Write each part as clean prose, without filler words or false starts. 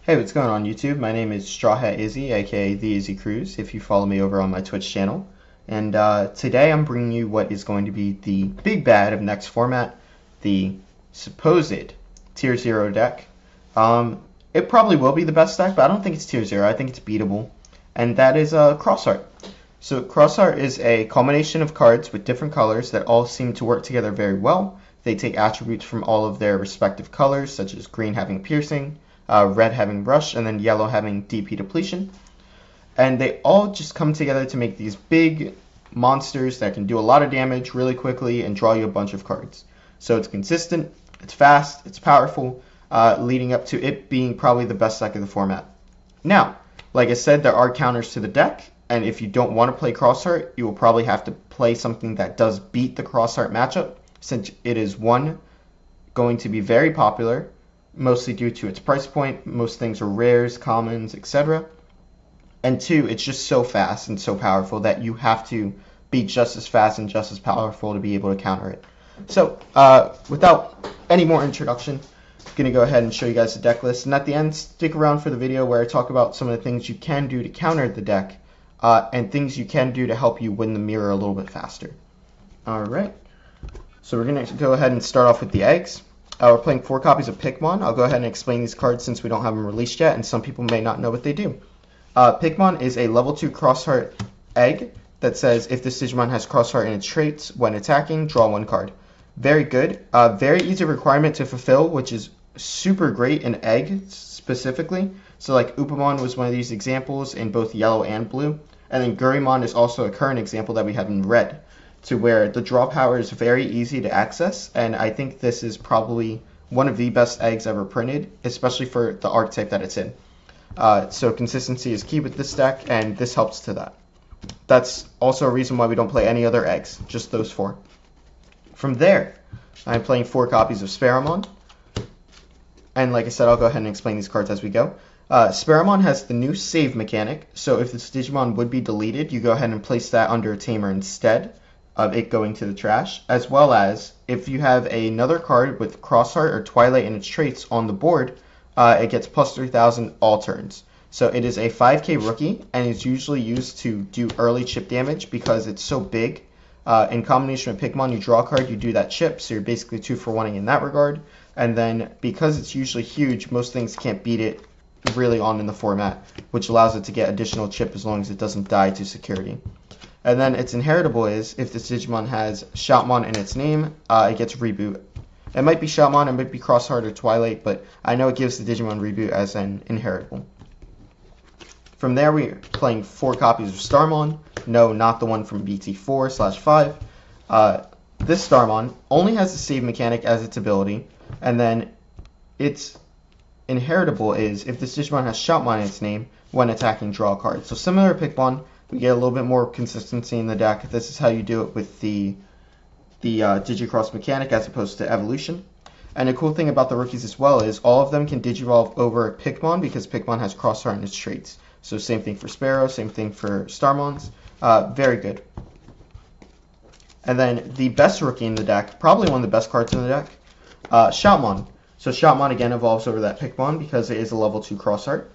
Hey, what's going on YouTube? My name is Straw Hat Izzy, aka the Izzy Cruise, if you follow me over on my Twitch channel. And today I'm bringing you what is going to be the big bad of next format, the supposed Tier 0 deck. It probably will be the best deck, but I don't think it's Tier 0. I think it's beatable. And that is Crossheart. So Crossheart is a combination of cards with different colors that all seem to work together very well. They take attributes from all of their respective colors, such as green having piercing, red having rush, and then yellow having DP depletion. And they all just come together to make these big monsters that can do a lot of damage really quickly and draw you a bunch of cards. So it's consistent, it's fast, it's powerful, leading up to it being probably the best deck of the format. Now, like I said, there are counters to the deck, and if you don't want to play Crossheart, you will probably have to play something that does beat the Crossheart matchup, since it is one, going to be very popular, mostly due to its price point. Most things are rares, commons, etc. And two, it's just so fast and so powerful that you have to be just as fast and just as powerful to be able to counter it. So, without any more introduction, I'm going to go ahead and show you guys the deck list. And at the end, stick around for the video where I talk about some of the things you can do to counter the deck, and things you can do to help you win the mirror a little bit faster. Alright, so we're going to go ahead and start off with the eggs. We're playing 4 copies of Pikmon. I'll go ahead and explain these cards since we don't have them released yet, and some people may not know what they do. Pikmon is a level 2 Crossheart egg that says if this Digimon has Crossheart in its traits, when attacking, draw 1 card. Very good. Very easy requirement to fulfill, which is super great in egg specifically. So like Upamon was one of these examples in both yellow and blue. And then Gurimon is also a current example that we have in red, to where the draw power is very easy to access, and I think this is probably one of the best eggs ever printed, especially for the archetype that it's in. So consistency is key with this deck, and this helps to that. That's also a reason why we don't play any other eggs, just those 4. From there, I'm playing 4 copies of Sparamon, and like I said, I'll go ahead and explain these cards as we go. Sparamon has the new save mechanic, so if this Digimon would be deleted, you go ahead and place that under a Tamer instead of it going to the trash, as well as if you have another card with Crossheart or Twilight in its traits on the board, it gets plus 3,000 all turns. So it is a 5k rookie, and is usually used to do early chip damage because it's so big. In combination with Pikmon, you draw a card, you do that chip, so you're basically 2 for 1-ing in that regard. And then because it's usually huge, most things can't beat it really on in the format, which allows it to get additional chip as long as it doesn't die to security. And then its inheritable is, if this Digimon has Shoutmon in its name, it gets Reboot. It might be Shoutmon, it might be Crossheart or Twilight, but I know it gives the Digimon Reboot as an inheritable. From there, we're playing 4 copies of Starmon. No, not the one from BT4/5. This Starmon only has the save mechanic as its ability, and then its inheritable is, if this Digimon has Shoutmon in its name, when attacking, draw a card. So similar to Pikmon, we get a little bit more consistency in the deck. This is how you do it with the Digi-Xros mechanic as opposed to evolution. And a cool thing about the rookies as well is all of them can Digivolve over Pikmon because Pikmon has Crossheart in its traits. So same thing for Sparrow, same thing for Starmons. Very good. And then the best rookie in the deck, probably one of the best cards in the deck, Shoutmon. So Shoutmon again evolves over that Pikmon because it is a level 2 Crossheart.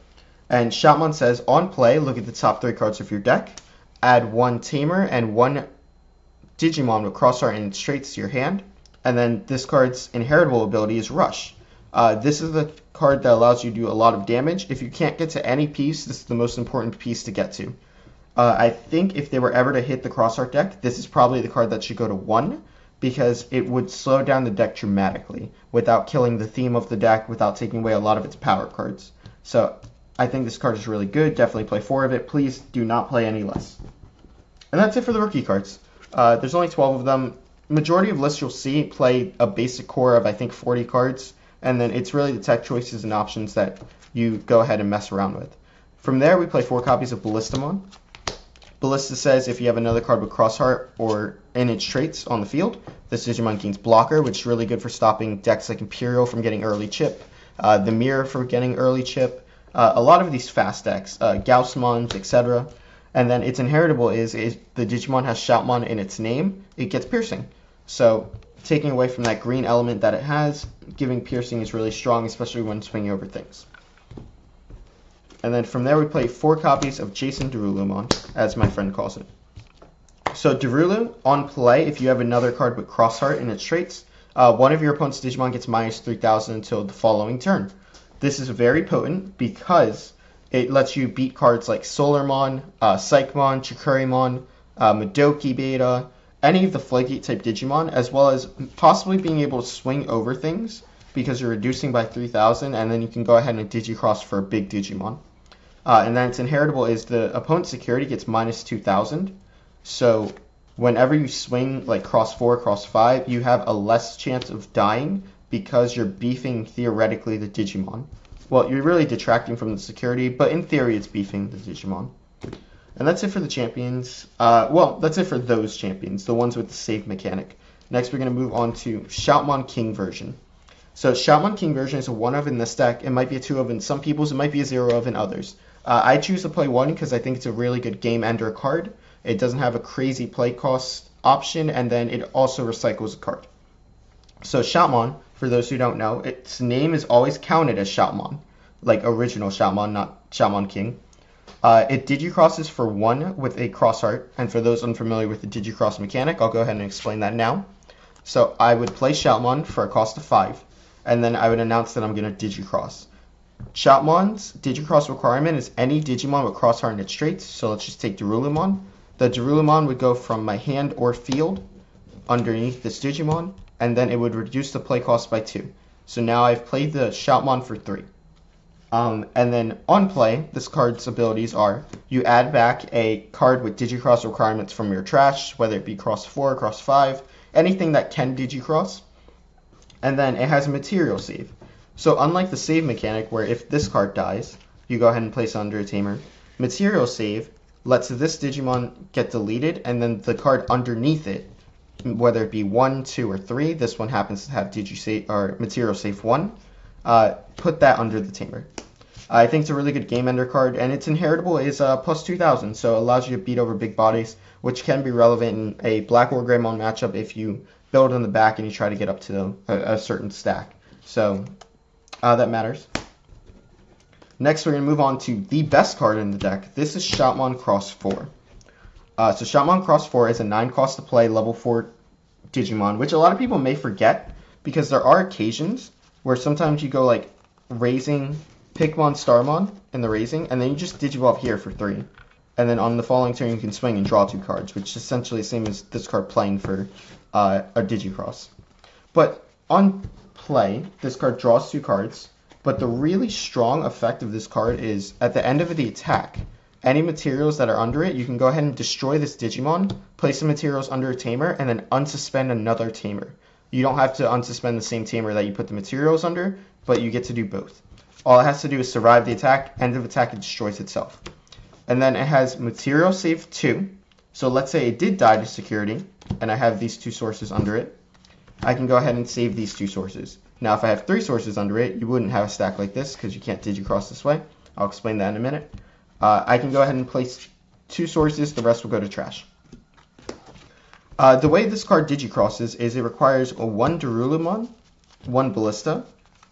And Shoutmon says, on play, look at the top 3 cards of your deck, add 1 Tamer and 1 Digimon with Crossheart in its traits to your hand, and then this card's inheritable ability is Rush. This is the card that allows you to do a lot of damage. If you can't get to any piece, this is the most important piece to get to. I think if they were ever to hit the Crossheart deck, this is probably the card that should go to 1, because it would slow down the deck dramatically without killing the theme of the deck, without taking away a lot of its power cards. So I think this card is really good. Definitely play 4 of it. Please do not play any less. And that's it for the rookie cards. There's only 12 of them. Majority of lists you'll see play a basic core of, I think, 40 cards. And then it's really the tech choices and options that you go ahead and mess around with. From there, we play 4 copies of Ballistamon. Ballista says if you have another card with Crossheart or in its traits on the field, this Digimon gains Blocker, which is really good for stopping decks like Imperial from getting early chip, the Mirror for getting early chip, a lot of these fast decks, Gaussmons, etc. And then its inheritable is if the Digimon has Shoutmon in its name, it gets Piercing. So taking away from that green element that it has, giving Piercing is really strong, especially when swinging over things. And then from there we play 4 copies of Jason Derulo, as my friend calls it. So Derulo, on play, if you have another card with Crossheart in its traits, one of your opponent's Digimon gets minus 3,000 until the following turn. This is very potent because it lets you beat cards like Solarmon, Psychmon, Chikurimon, Madoki Beta, any of the Flaggate type Digimon, as well as possibly being able to swing over things because you're reducing by 3,000, and then you can go ahead and Digi-Cross for a big Digimon. And then its inheritable is the opponent's security gets minus 2,000. So whenever you swing like cross 4, cross 5, you have a less chance of dying because you're beefing theoretically the Digimon. Well, you're really detracting from the security, but in theory it's beefing the Digimon. And that's it for the champions. Well, that's it for those champions, the ones with the save mechanic. Next we're going to move on to Shoutmon King version. So Shoutmon King version is a 1 of in this deck. It might be a 2 of in some people's, it might be a 0 of in others. I choose to play 1 because I think it's a really good game ender card. It doesn't have a crazy play cost option, and then it also recycles a card. So Shoutmon, for those who don't know, its name is always counted as Shoutmon, like original Shoutmon, not Shoutmon King. It Digi-Crosses for 1 with a Crossheart, and for those unfamiliar with the Digi-Cross mechanic, I'll go ahead and explain that now. So I would play Shoutmon for a cost of 5, and then I would announce that I'm going to Digi-Cross. Shoutmon's Digi-Cross requirement is any Digimon with Crossheart in its traits, so let's just take Darulumon. The Darulumon would go from my hand or field underneath this Digimon, and then it would reduce the play cost by 2. So now I've played the Shoutmon for 3. And then on play, this card's abilities are, you add back a card with Digi-Cross requirements from your trash, whether it be cross 4, cross 5, anything that can Digi-Cross. And then it has a material save. So unlike the save mechanic, where if this card dies, you go ahead and place it under a Tamer, material save lets this Digimon get deleted, and then the card underneath it, whether it be 1, 2, or 3, this one happens to have Digi-Save or Material Save 1, put that under the Tamer. I think it's a really good game ender card, and its inheritable is plus 2,000, so it allows you to beat over big bodies, which can be relevant in a Black or Greymon matchup if you build on the back and you try to get up to a certain stack. So that matters. Next, we're going to move on to the best card in the deck. This is Shoutmon Cross 4. So Shoutmon Cross 4 is a 9 cost to play level 4 Digimon, which a lot of people may forget because there are occasions where sometimes you go like raising Pikmon Starmon in the raising, and then you just Digivolve here for 3. And then on the following turn you can swing and draw 2 cards, which is essentially the same as this card playing for a Digi-Cross. But on play, this card draws 2 cards. But the really strong effect of this card is, at the end of the attack, any materials that are under it, you can go ahead and destroy this Digimon, place the materials under a Tamer, and then unsuspend another Tamer. You don't have to unsuspend the same Tamer that you put the materials under, but you get to do both. All it has to do is survive the attack, end of attack, it destroys itself. And then it has Material Save 2, so let's say it did die to security, and I have these 2 sources under it. I can go ahead and save these 2 sources. Now, if I have 3 sources under it, you wouldn't have a stack like this because you can't Digi-Cross this way. I'll explain that in a minute. I can go ahead and place 2 sources. The rest will go to trash. The way this card Digi-Crosses is it requires a 1 Darulumon, 1 Ballista,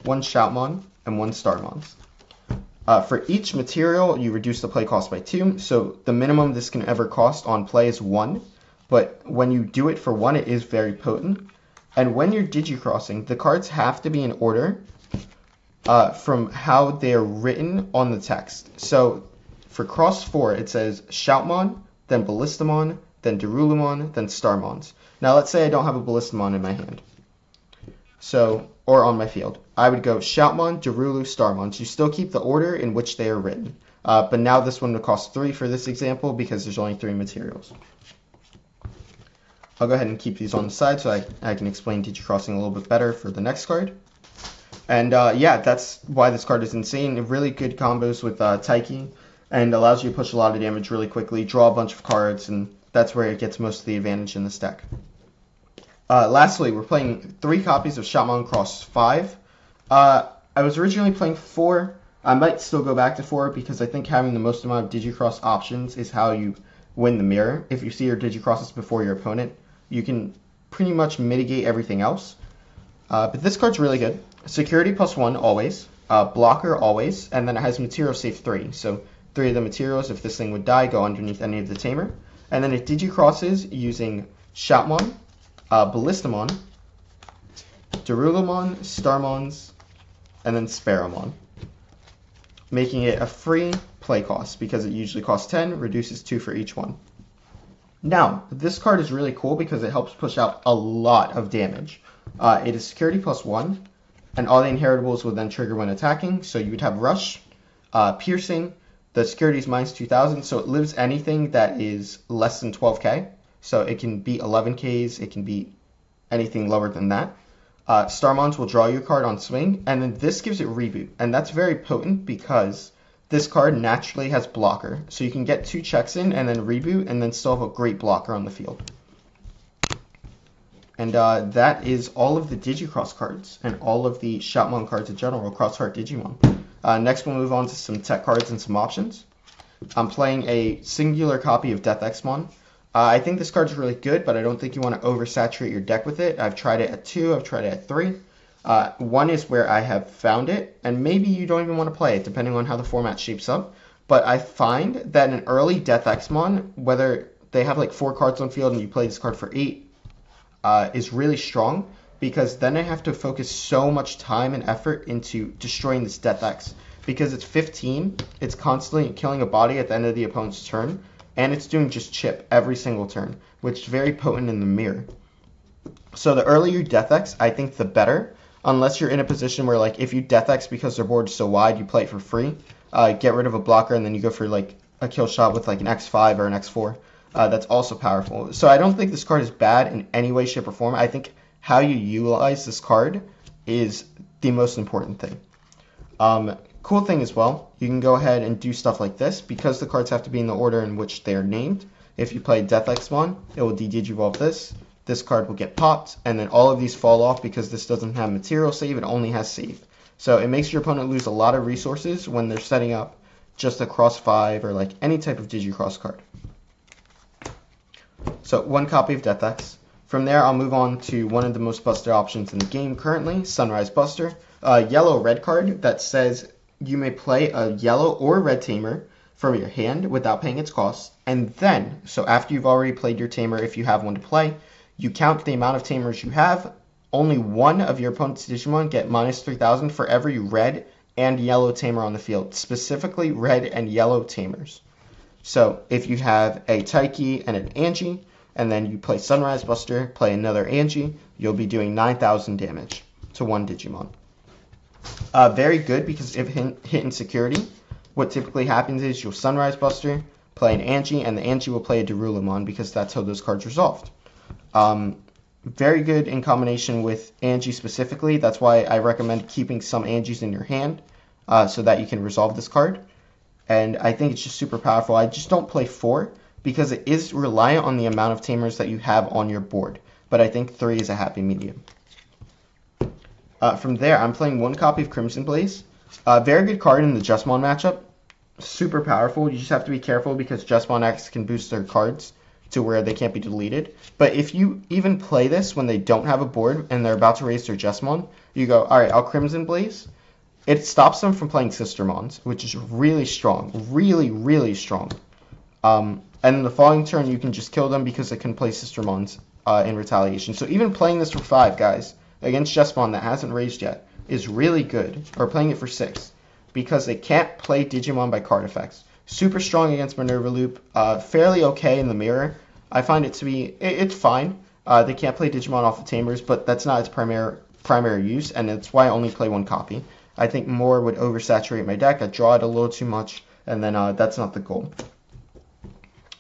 1 Shoutmon, and 1 Starmon. For each material, you reduce the play cost by 2. So the minimum this can ever cost on play is 1. But when you do it for 1, it is very potent. And when you're Digi-Crossing, the cards have to be in order from how they're written on the text. So for Cross 4, it says Shoutmon, then Ballistamon, then Darulumon, then Starmons. Now let's say I don't have a Ballistamon in my hand, or on my field. I would go Shoutmon, Darulu, Starmons. You still keep the order in which they are written. But now this one would cost 3 for this example because there's only 3 materials. I'll go ahead and keep these on the side so I can explain Digi-Crossing a little bit better for the next card. And yeah, that's why this card is insane. Really good combos with Taiki, and allows you to push a lot of damage really quickly, draw a bunch of cards, and that's where it gets most of the advantage in this deck. Lastly, we're playing 3 copies of Shoutmon Cross 5. I was originally playing 4. I might still go back to 4 because I think having the most amount of Digi-Cross options is how you win the mirror. If you see your Digi-Crosses before your opponent, you can pretty much mitigate everything else. But this card's really good. Security +1 always. blocker always, and then it has material save 3. So 3 of the materials, if this thing would die, go underneath any of the Tamer. And then it Digi-Crosses using Shoutmon, Ballistamon, Darulamon, Starmons, and then Sparrowmon, making it a free play cost because it usually costs 10, reduces 2 for each one. Now, this card is really cool because it helps push out a lot of damage. It is security +1, and all the inheritables will then trigger when attacking. So you would have Rush, Piercing, the security is -2000, so it lives anything that is less than 12k. So it can beat 11ks, it can beat anything lower than that. Starmons will draw your card on swing, and then this gives it Reboot. And that's very potent because this card naturally has blocker. So you can get 2 checks in and then Reboot and then still have a great blocker on the field. And that is all of the Digi-Xros cards and all of the Shoutmon cards in general across Heart Digimon. Next we'll move on to some tech cards and some options. I'm playing a singular copy of Death-Xmon. I think this card's really good, but I don't think you want to oversaturate your deck with it. I've tried it at 2, I've tried it at 3. 1 is where I have found it, and maybe you don't even want to play it, depending on how the format shapes up. But I find that an early Death-Xmon, whether they have like 4 cards on field and you play this card for 8, is really strong, because then I have to focus so much time and effort into destroying this Death-X. Because it's 15, it's constantly killing a body at the end of the opponent's turn, and it's doing just chip every single turn, which is very potent in the mirror. So the earlier you Death-X, I think the better, unless you're in a position where, like, if you Death-X because their board is so wide, you play it for free, get rid of a blocker, and then you go for, like, a kill shot with, like, an X5 or an X4. That's also powerful. So I don't think this card is bad in any way, shape, or form. I think how you utilize this card is the most important thing. Cool thing as well, you can go ahead and do stuff like this. Because the cards have to be in the order in which they are named, if you play Death-Xmon, it will de-digivolve this. This card will get popped, and then all of these fall off because this doesn't have material save, it only has save. So it makes your opponent lose a lot of resources when they're setting up just a Cross 5 or like any type of Digi-Xros card. So 1 copy of Death-X. From there, I'll move on to one of the most busted options in the game currently, Sunrise Buster. A yellow-red card that says you may play a yellow or red Tamer from your hand without paying its cost. And then, so after you've already played your Tamer, if you have one to play, you count the amount of Tamers you have. Only one of your opponent's Digimon get -3000 for every red and yellow Tamer on the field, specifically red and yellow Tamers. So if you have a Taiki and an Angie, and then you play Sunrise Buster, play another Angie, you'll be doing 9000 damage to one Digimon. Very good, because if hit in security, what typically happens is you'll Sunrise Buster, play an Angie, and the Angie will play a Darulamon, because that's how those cards resolved. Very good in combination with Angie specifically. That's why I recommend keeping some Angies in your hand so that you can resolve this card. And I think it's just super powerful. I just don't play 4 because it is reliant on the amount of Tamers that you have on your board. But I think 3 is a happy medium. From there, I'm playing 1 copy of Crimson Blaze. Very good card in the Justmon matchup. Super powerful. You just have to be careful because Justmon X can boost their cards to where they can't be deleted. But if you even play this when they don't have a board and they're about to raise their Justmon, you go, alright, I'll Crimson Blaze. It stops them from playing Sistermons, which is really strong. Really, really strong. And in the following turn, you can just kill them because they can play Sistermons in retaliation. So even playing this for 5, guys, against Justmon that hasn't raised yet, is really good. Or playing it for 6, because they can't play Digimon by card effects. Super strong against Minerva Loop. Fairly okay in the mirror. I find it to be, it's fine. They can't play Digimon off of Tamers, but that's not its primary use, and it's why I only play 1 copy. I think more would oversaturate my deck. I draw it a little too much, and then that's not the goal.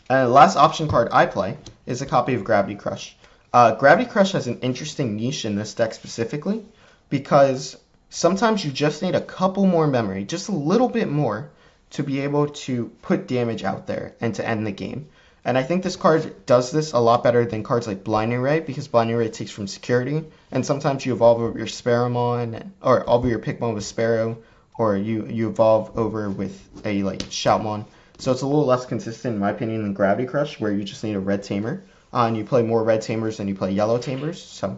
And the last option card I play is a copy of Gravity Crush. Gravity Crush has an interesting niche in this deck specifically, because sometimes you just need a couple more memory, just a little bit more, to be able to put damage out there and to end the game. And I think this card does this a lot better than cards like Blinding Ray, because Blinding Ray takes from security, and sometimes you evolve over your Sparrowmon, or over your Pikmon with Sparrow, or you evolve over with a like Shoutmon. So it's a little less consistent in my opinion than Gravity Crush, where you just need a red Tamer, and you play more red Tamers than you play yellow Tamers. So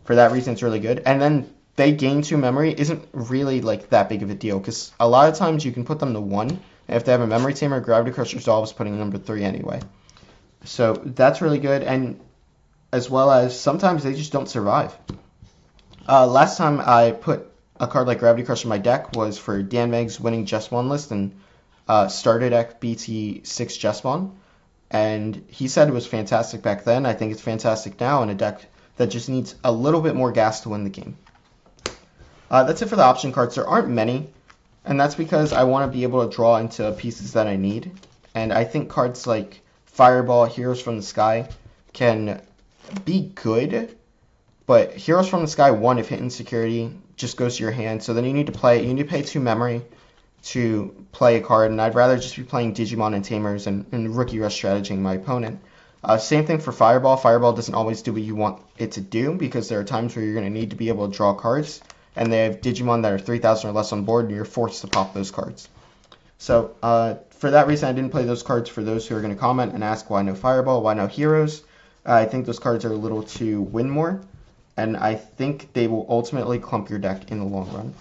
for that reason, it's really good. And then they gain 2 memory isn't really like that big of a deal, because a lot of times you can put them to 1, and if they have a memory tamer, Gravity Crush resolves putting them to 3 anyway. So that's really good, and as well as sometimes they just don't survive. Last time I put a card like Gravity Crush in my deck was for Dan Meg's winning Jesmon list and starter deck BT6 Jesmon, and he said it was fantastic back then. I think it's fantastic now in a deck that just needs a little bit more gas to win the game. That's it for the option cards. There aren't many, and that's because I want to be able to draw into pieces that I need, and I think cards like Fireball, Heroes from the Sky can be good, but Heroes from the Sky 1, if hit insecurity, just goes to your hand, so then you need to pay 2 memory to play a card, and I'd rather just be playing Digimon and Tamers and Rookie Rush strategizing my opponent. Same thing for Fireball. Fireball doesn't always do what you want it to do, because there are times where you're going to need to be able to draw cards, and they have Digimon that are 3,000 or less on board, and you're forced to pop those cards. So for that reason, I didn't play those cards. For those who are going to comment and ask why no Fireball, why no Heroes, I think those cards are a little too win more, and I think they will ultimately clump your deck in the long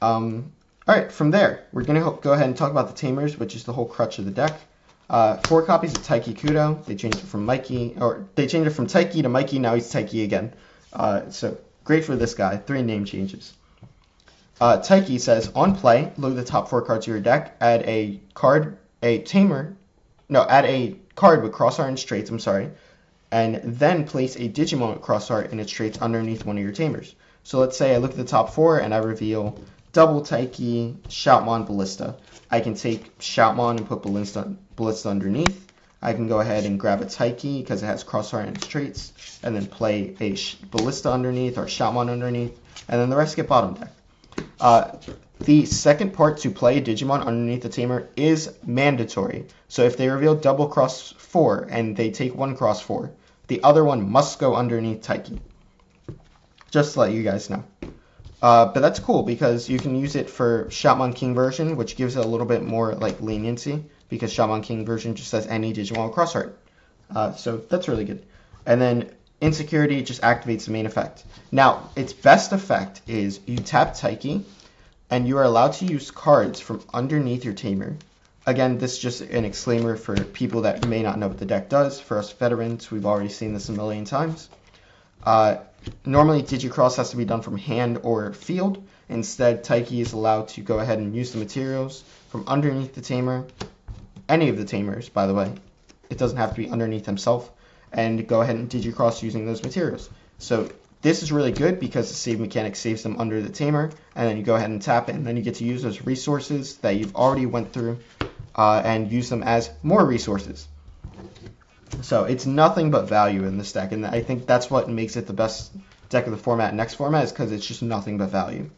run. Alright, from there, we're going to go ahead and talk about the Tamers, which is the whole crutch of the deck. 4 copies of Taiki Kudo. They changed it from Taiki to Mikey, now he's Taiki again. So great for this guy. 3 name changes. Taiki says, on play, load the top 4 cards of your deck, add a card with Crossheart and Straits, and then place a Digimon with Crossheart and its traits underneath one of your Tamers. So let's say I look at the top 4 and I reveal double Taiki, Shoutmon, Ballista. I can take Shoutmon and put Ballista underneath. I can go ahead and grab a Taiki because it has Crossheart and its traits, and then play a Ballista underneath or Shoutmon underneath, and then the rest get bottom deck. The second part to play Digimon underneath the Tamer is mandatory. So if they reveal double cross 4 and they take 1 cross 4, the other one must go underneath Taiki. Just to let you guys know. But that's cool because you can use it for Shoutmon King version, which gives it a little bit more like leniency, because Shoutmon King version just says any Digimon with Crossheart. So that's really good. And then Insecurity just activates the main effect. Now, its best effect is you tap Taiki, and you are allowed to use cards from underneath your Tamer. Again, this is just an exclaimer for people that may not know what the deck does. For us veterans, we've already seen this a million times. Normally, Digi-Xros has to be done from hand or field. Instead, Taiki is allowed to go ahead and use the materials from underneath the Tamer. Any of the Tamers, by the way. It doesn't have to be underneath himself. And go ahead and Digi-Xros using those materials. So this is really good because the save mechanic saves them under the Tamer, and then you go ahead and tap it, and then you get to use those resources that you've already went through and use them as more resources. So it's nothing but value in this deck, and I think that's what makes it the best deck of the format. Next format is because it's just nothing but value.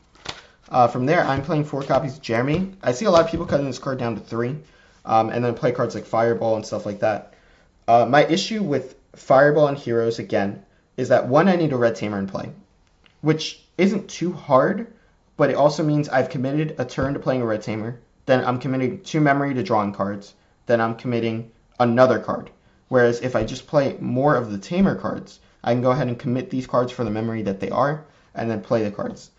From there, I'm playing 4 copies of Jeremy. I see a lot of people cutting this card down to 3, and then play cards like Fireball and stuff like that. My issue with Fireball and Heroes, again, is that 1, I need a red Tamer in play, which isn't too hard, but it also means I've committed a turn to playing a red Tamer, then I'm committing 2 memory to drawing cards, then I'm committing another card. Whereas if I just play more of the Tamer cards, I can go ahead and commit these cards for the memory that they are, and then play the cards.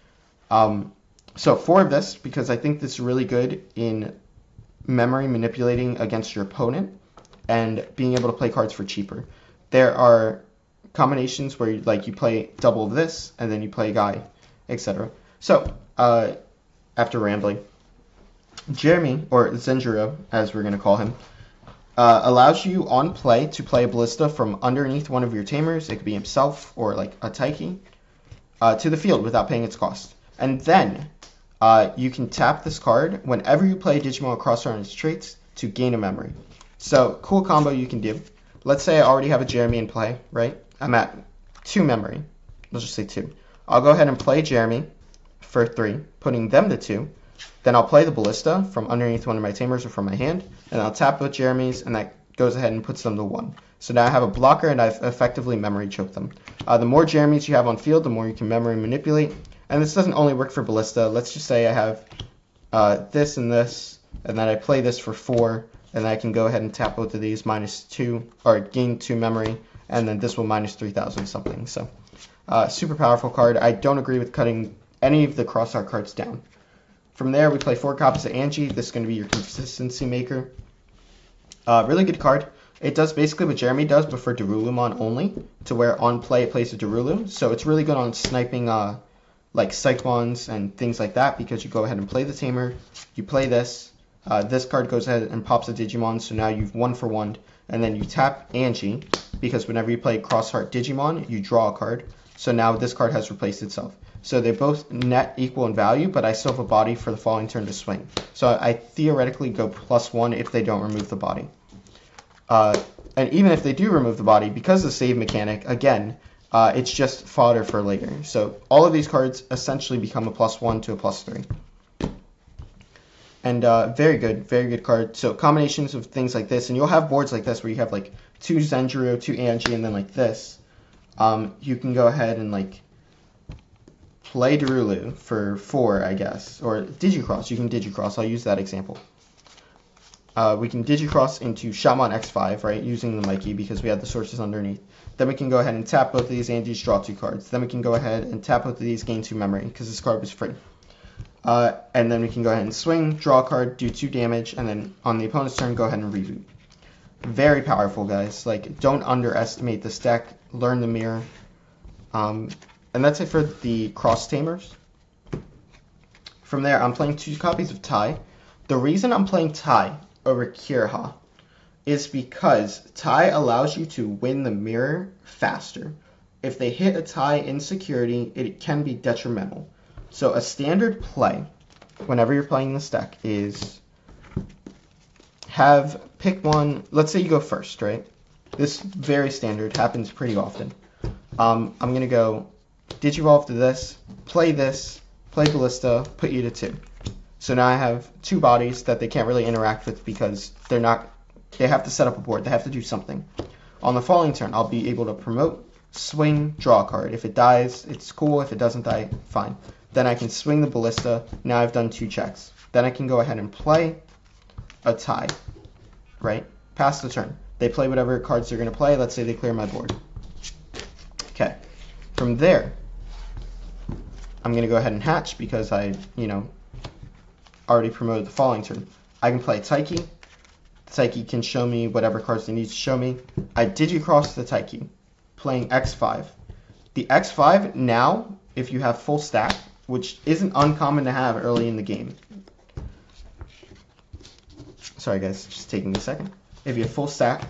So 4 of this, because I think this is really good in memory manipulating against your opponent, and being able to play cards for cheaper. There are combinations where you play double of this, and then you play a guy, etc. So, after rambling, Jeremy, or Zenjiro, as we're going to call him, allows you on play to play a Ballista from underneath one of your Tamers, it could be himself or like a Taiki, to the field without paying its cost. And then you can tap this card whenever you play Digimon Crossheart and its traits to gain a memory. So, cool combo you can do. Let's say I already have a Jeremy in play, right? I'm at 2 memory. Let's just say 2. I'll go ahead and play Jeremy for 3, putting them to 2. Then I'll play the Ballista from underneath one of my Tamers or from my hand, and I'll tap both Jeremys, and that goes ahead and puts them to 1. So now I have a blocker, and I've effectively memory choked them. The more Jeremys you have on field, the more you can memory manipulate. And this doesn't only work for Ballista. Let's just say I have this, and then I play this for 4, and I can go ahead and tap both of these -2, or gain 2 memory, and then this will -3,000 something. So Super powerful card. I don't agree with cutting any of the cross-art cards down. From there, we play 4 copies of Angie. This is going to be your consistency maker. Really good card. It does basically what Jeremy does, but for Darulumon only, to where on play it plays a Darulum. So it's really good on sniping like Psychmons and things like that, because you go ahead and play the Tamer, you play this, this card goes ahead and pops a Digimon, so now you've 1-for-1, and then you tap Angie, because whenever you play Cross-Heart Digimon, you draw a card, so now this card has replaced itself. So they both net equal in value, but I still have a body for the following turn to swing. So I theoretically go +1 if they don't remove the body. And even if they do remove the body, because of the save mechanic, again, it's just fodder for later. So all of these cards essentially become a +1 to a +3. And very good card. So combinations of things like this, and you'll have boards like this where you have like 2 Zenjiro, 2 Angie, and then like this. You can go ahead and like play Darulu for 4, I guess, or Digi-Xros. You can Digi-Xros. I'll use that example. We can Digi-Xros into Shaman X5, right, using the Mikey because we have the sources underneath. Then we can go ahead and tap both of these Angies, draw 2 cards. Then we can go ahead and tap both of these, gain 2 memory because this card was free. And then we can go ahead and swing, draw a card, do 2 damage, and then on the opponent's turn, go ahead and reboot. Very powerful, guys. Like, don't underestimate this deck. Learn the mirror. And that's it for the Cross Tamers. From there, I'm playing 2 copies of Tai. The reason I'm playing Tai over Kiraha is because Tai allows you to win the mirror faster. If they hit a Tai in security, it can be detrimental. So a standard play, whenever you're playing this deck, is pick one. Let's say you go first, right? This very standard, happens pretty often. I'm going to go Digivolve to this, play Ballista, put you to 2. So now I have 2 bodies that they can't really interact with because they have to set up a board. They have to do something. On the following turn, I'll be able to promote, swing, draw a card. If it dies, it's cool. If it doesn't die, fine. Then I can swing the Ballista. Now I've done 2 checks. Then I can go ahead and play a Tai, right? Pass the turn. They play whatever cards they're going to play. Let's say they clear my board. Okay. From there, I'm going to go ahead and hatch because I, already promoted the following turn. I can play Taiki. Taiki can show me whatever cards they need to show me. I Digi-Xros the Taiki, playing X5. The X5 now, if you have full stack, which isn't uncommon to have early in the game. Sorry guys, just taking a second. If you have full stack,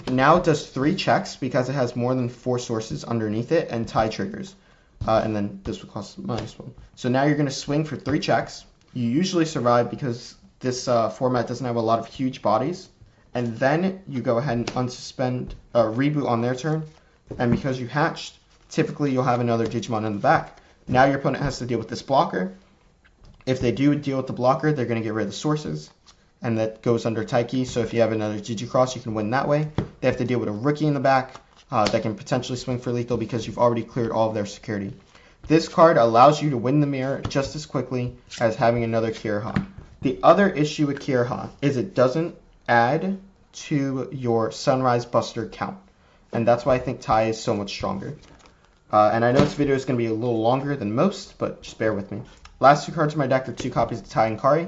now it does 3 checks because it has more than 4 sources underneath it and tie triggers. And then this would cost -1. So now you're going to swing for 3 checks. You usually survive because this format doesn't have a lot of huge bodies. And then you go ahead and unsuspend, reboot on their turn. And because you hatched, typically you'll have another Digimon in the back. Now your opponent has to deal with this blocker. If they do deal with the blocker, they're going to get rid of the sources. And that goes under Taiki. So if you have another Digi-Xros, you can win that way. They have to deal with a rookie in the back that can potentially swing for lethal because you've already cleared all of their security. This card allows you to win the mirror just as quickly as having another Kiraha. The other issue with Kiraha is it doesn't add to your Sunrise Buster count. And that's why I think Tai is so much stronger. And I know this video is going to be a little longer than most, but just bear with me. Last 2 cards in my deck are 2 copies of Tai and Kari.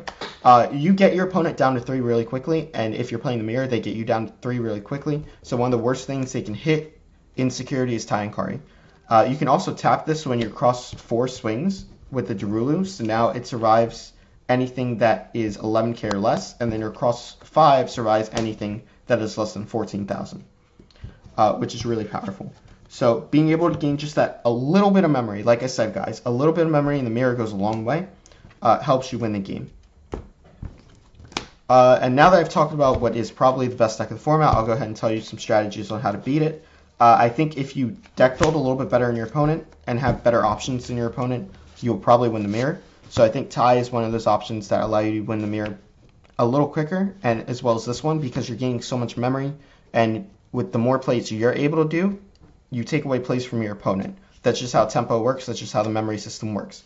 You get your opponent down to 3 really quickly, and if you're playing the mirror, they get you down to 3 really quickly. So one of the worst things they can hit in security is Tai and Kari. You can also tap this when you're cross 4 swings with the Darulu, so now it survives anything that is 11k or less, and then your cross 5 survives anything that is less than 14,000, which is really powerful. So being able to gain just that a little bit of memory, like I said, guys, a little bit of memory in the mirror goes a long way, helps you win the game. And now that I've talked about what is probably the best deck of the format, I'll go ahead and tell you some strategies on how to beat it. I think if you deck build a little bit better than your opponent and have better options than your opponent, you'll probably win the mirror. So I think Tai is one of those options that allow you to win the mirror a little quicker, and as well as this one, because you're gaining so much memory, and with the more plays you're able to do, you take away plays from your opponent. That's just how tempo works. That's just how the memory system works.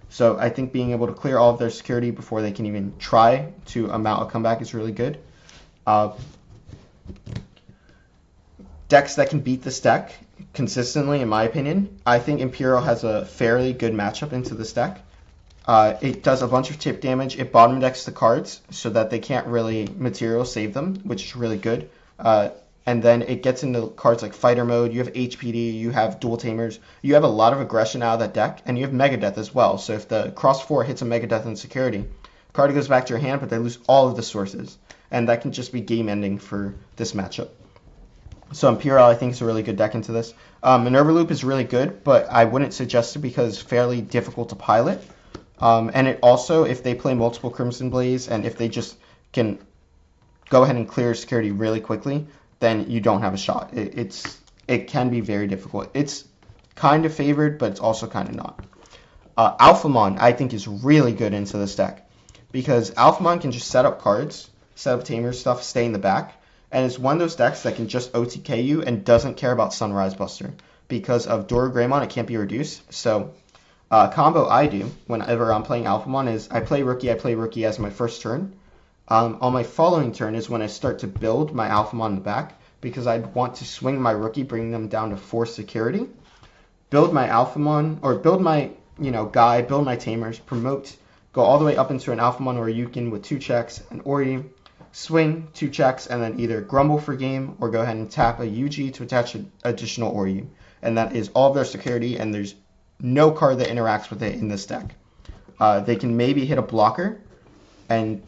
So I think being able to clear all of their security before they can even try to mount a comeback is really good. Decks that can beat this deck consistently, in my opinion. I think Imperial has a fairly good matchup into this deck. It does a bunch of tip damage. It bottom decks the cards so that they can't really material save them, which is really good. And then it gets into cards like Fighter Mode. You have HPD, you have Dual Tamers. You have a lot of aggression out of that deck, and you have Megadeth as well. So if the Cross 4 hits a Megadeth in security, card goes back to your hand, but they lose all of the sources. And that can just be game ending for this matchup. So Imperial, I think, is a really good deck into this. Minerva Loop is really good, but I wouldn't suggest it because it's fairly difficult to pilot. And it also, if they play multiple Crimson Blaze, and if they just can go ahead and clear security really quickly, then you don't have a shot. It can be very difficult. It's kind of favored, but it's also kind of not. Alphamon, I think, is really good into this deck because Alphamon can just set up cards, set up Tamer stuff, stay in the back, and it's one of those decks that can just OTK you and doesn't care about Sunrise Buster. Because of Dora Greymon, it can't be reduced. So combo I do whenever I'm playing Alphamon is I play Rookie as my first turn. On my following turn is when I start to build my Alphamon in the back because I'd want to swing my Rookie, bring them down to 4 security, build my Alphamon, or build my guy, build my Tamers, promote, go all the way up into an Alphamon or Ryukin with 2 checks, an Ori, swing 2 checks, and then either grumble for game or go ahead and tap a UG to attach an additional Ori. And that is all of their security, and there's no card that interacts with it in this deck. They can maybe hit a blocker and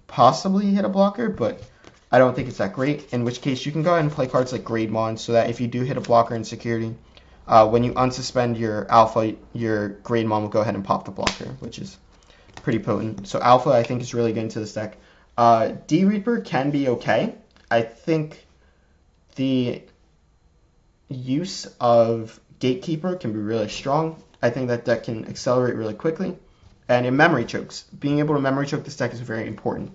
possibly hit a blocker, but I don't think it's that great, in which case you can go ahead and play cards like Greymon so that if you do hit a blocker in security, when you unsuspend your Alpha, your Greymon will go ahead and pop the blocker, which is pretty potent. So Alpha, I think, is really good into this deck. D-Reaper can be okay. I think the use of Gatekeeper can be really strong. I think that deck can accelerate really quickly. And in memory chokes, being able to memory choke this deck is very important.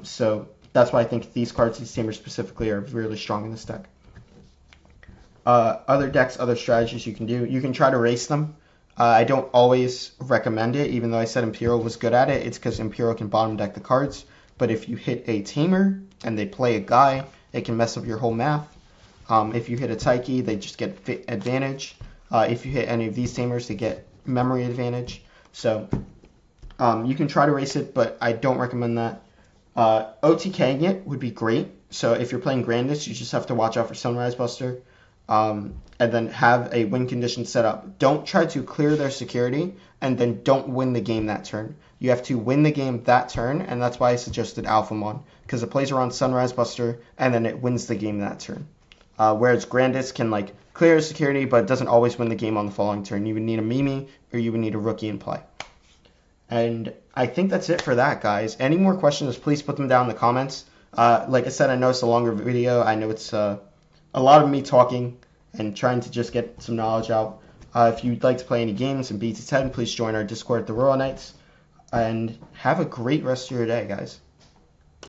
So that's why I think these cards, these Tamers specifically, are really strong in this deck. Other decks, other strategies you can do. You can try to race them. I don't always recommend it, even though I said Imperial was good at it. It's because Imperial can bottom deck the cards. But if you hit a Tamer and they play a guy, it can mess up your whole math. If you hit a Taiki, they just get fit advantage. If you hit any of these Tamers, they get memory advantage. So you can try to race it, but I don't recommend that. OTKing it would be great. So if you're playing Grandis, you just have to watch out for Sunrise Buster. And then have a win condition set up. Don't try to clear their security, and then don't win the game that turn. You have to win the game that turn, and that's why I suggested Alphamon, because it plays around Sunrise Buster, and then it wins the game that turn. Whereas Grandis can clear security, but it doesn't always win the game on the following turn. You would need a Mimi, or you would need a Rookie in play. And I think that's it for that, guys. Any more questions, please put them down in the comments. Like I said, I know it's a longer video. I know it's a lot of me talking and trying to just get some knowledge out. If you'd like to play any games in B to 10, please join our Discord at the Royal Knights. And have a great rest of your day, guys.